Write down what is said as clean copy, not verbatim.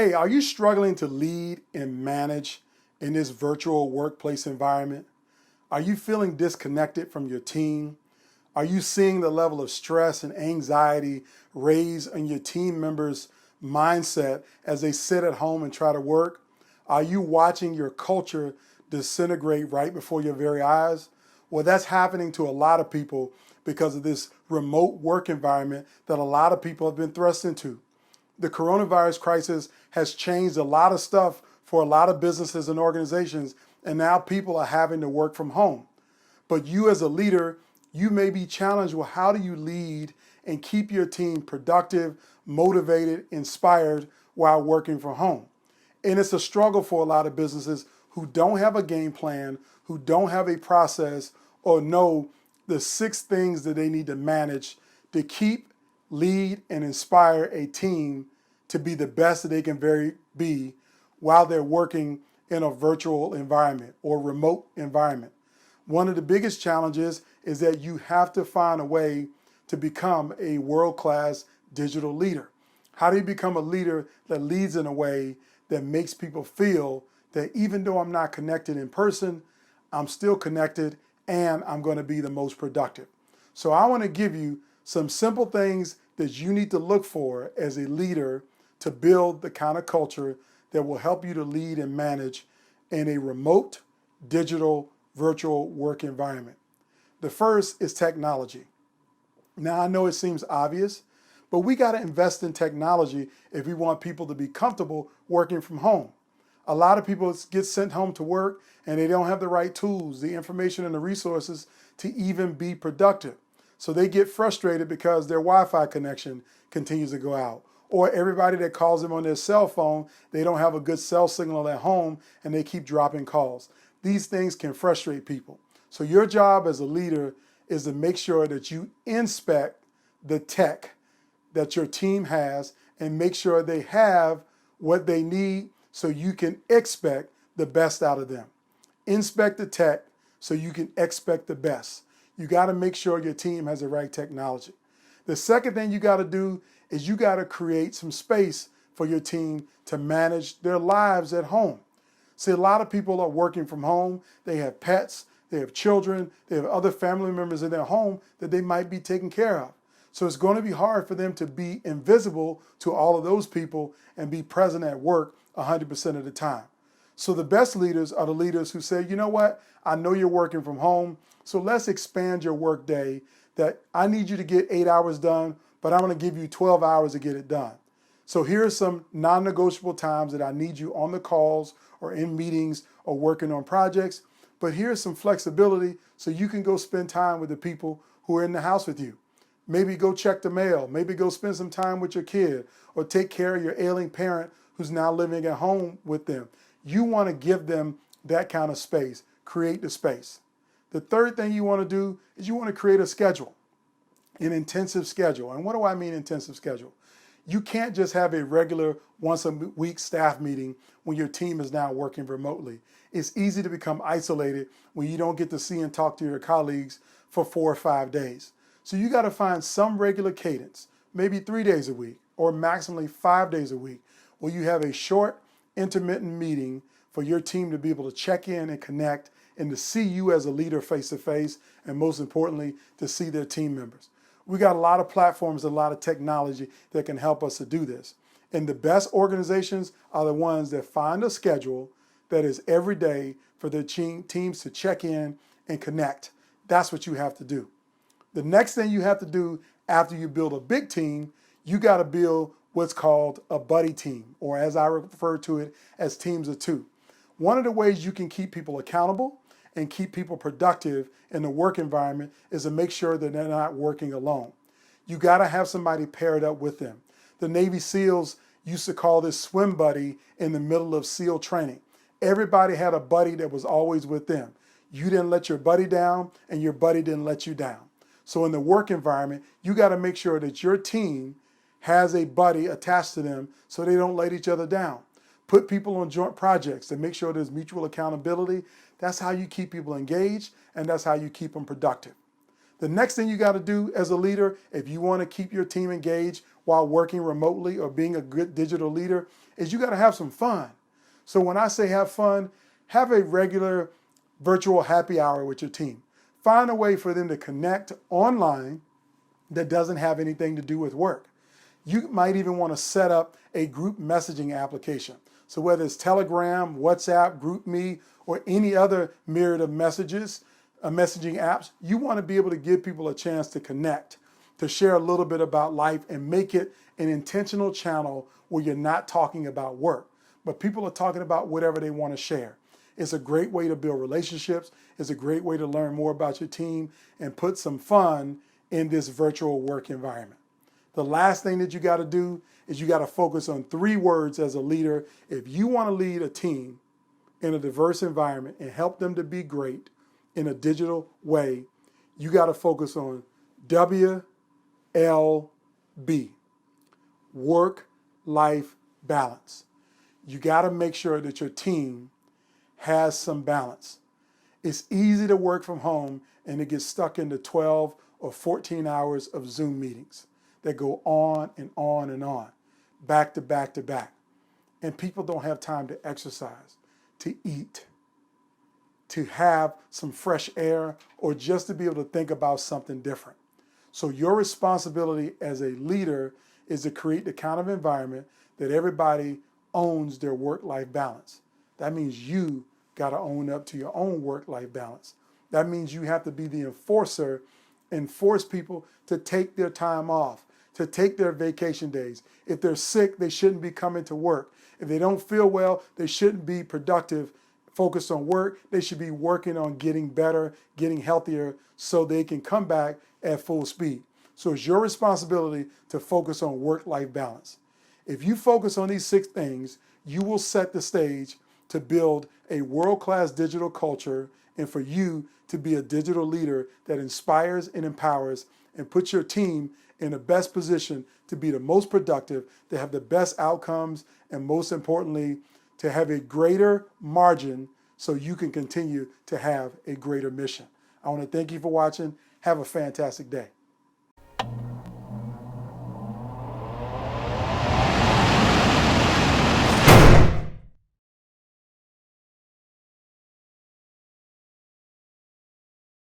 Hey, are you struggling to lead and manage in this virtual workplace environment? Are you feeling disconnected from your team? Are you seeing the level of stress and anxiety raise in your team members' mindset as they sit at home and try to work? Are you watching your culture disintegrate right before your very eyes? Well, that's happening to a lot of people because of this remote work environment that a lot of people have been thrust into. The coronavirus crisis has changed a lot of stuff for a lot of businesses and organizations, and now people are having to work from home. But you as a leader, you may be challenged with how do you lead and keep your team productive, motivated, inspired while working from home. And it's a struggle for a lot of businesses who don't have a game plan, who don't have a process, or know the 6 things that they need to manage to keep, lead, and inspire a team to be the best that they can be while they're working in a virtual environment or remote environment. One of the biggest challenges is that you have to find a way to become a world-class digital leader. How do you become a leader that leads in a way that makes people feel that even though I'm not connected in person, I'm still connected and I'm going to be the most productive? So I want to give you some simple things that you need to look for as a leader to build the kind of culture that will help you to lead and manage in a remote, digital, virtual work environment. The first is technology. Now, I know it seems obvious, but we got to invest in technology if we want people to be comfortable working from home. A lot of people get sent home to work and they don't have the right tools, the information, and the resources to even be productive. So they get frustrated because their Wi-Fi connection continues to go out. Or everybody that calls them on their cell phone, they don't have a good cell signal at home and they keep dropping calls. These things can frustrate people. So your job as a leader is to make sure that you inspect the tech that your team has and make sure they have what they need so you can expect the best out of them. Inspect the tech so you can expect the best. You got to make sure your team has the right technology. The second thing you got to do is you got to create some space for your team to manage their lives at home. See, a lot of people are working from home. They have pets, they have children, they have other family members in their home that they might be taking care of. So it's going to be hard for them to be invisible to all of those people and be present at work 100% of the time. So the best leaders are the leaders who say, you know what, I know you're working from home, so let's expand your work day that I need you to get 8 hours done, but I'm going to give you 12 hours to get it done. So here are some non-negotiable times that I need you on the calls or in meetings or working on projects. But here's some flexibility so you can go spend time with the people who are in the house with you. Maybe go check the mail. Maybe go spend some time with your kid or take care of your ailing parent who's now living at home with them. You want to give them that kind of space. Create the space. The third thing you want to do is you want to create a schedule, an intensive schedule. And what do I mean intensive schedule? You can't just have a regular once a week staff meeting when your team is now working remotely. It's easy to become isolated when you don't get to see and talk to your colleagues for 4 or 5 days. So you got to find some regular cadence, maybe 3 days a week or maximally 5 days a week, where you have a short, intermittent meeting for your team to be able to check in and connect and to see you as a leader face to face, and most importantly, to see their team members. We got a lot of platforms, a lot of technology that can help us to do this. And the best organizations are the ones that find a schedule that is every day for their teams to check in and connect. That's what you have to do. The next thing you have to do after you build a big team, you got to build what's called a buddy team, or as I refer to it, as teams of 2. One of the ways you can keep people accountable and keep people productive in the work environment is to make sure that they're not working alone. You got to have somebody paired up with them. The Navy SEALs used to call this swim buddy in the middle of SEAL training. Everybody had a buddy that was always with them. You didn't let your buddy down and your buddy didn't let you down. So in the work environment, you got to make sure that your team has a buddy attached to them so they don't let each other down. Put people on joint projects to make sure there's mutual accountability. That's how you keep people engaged, and that's how you keep them productive. The next thing you got to do as a leader, if you want to keep your team engaged while working remotely or being a good digital leader, is you got to have some fun. So when I say have fun, have a regular virtual happy hour with your team. Find a way for them to connect online that doesn't have anything to do with work. You might even want to set up a group messaging application. So whether it's Telegram, WhatsApp, GroupMe, or any other myriad of messages, messaging apps, you want to be able to give people a chance to connect, to share a little bit about life and make it an intentional channel where you're not talking about work, but people are talking about whatever they want to share. It's a great way to build relationships. It's a great way to learn more about your team and put some fun in this virtual work environment. The last thing that you got to do is you got to focus on 3 words as a leader. If you want to lead a team in a diverse environment and help them to be great in a digital way, you got to focus on WLB, work-life balance. You got to make sure that your team has some balance. It's easy to work from home and to get stuck into 12 or 14 hours of Zoom meetings that go on and on and on, back to back to back. And people don't have time to exercise, to eat, to have some fresh air, or just to be able to think about something different. So your responsibility as a leader is to create the kind of environment that everybody owns their work-life balance. That means you got to own up to your own work-life balance. That means you have to be the enforcer and force people to take their time off, to take their vacation days. If they're sick, they shouldn't be coming to work. If they don't feel well, they shouldn't be productive, focused on work. They should be working on getting better, getting healthier, so they can come back at full speed. So it's your responsibility to focus on work-life balance. If you focus on these 6 things, you will set the stage to build a world-class digital culture and for you to be a digital leader that inspires and empowers and puts your team in the best position to be the most productive, to have the best outcomes, and most importantly, to have a greater margin so you can continue to have a greater mission. I want to thank you for watching. Have a fantastic day.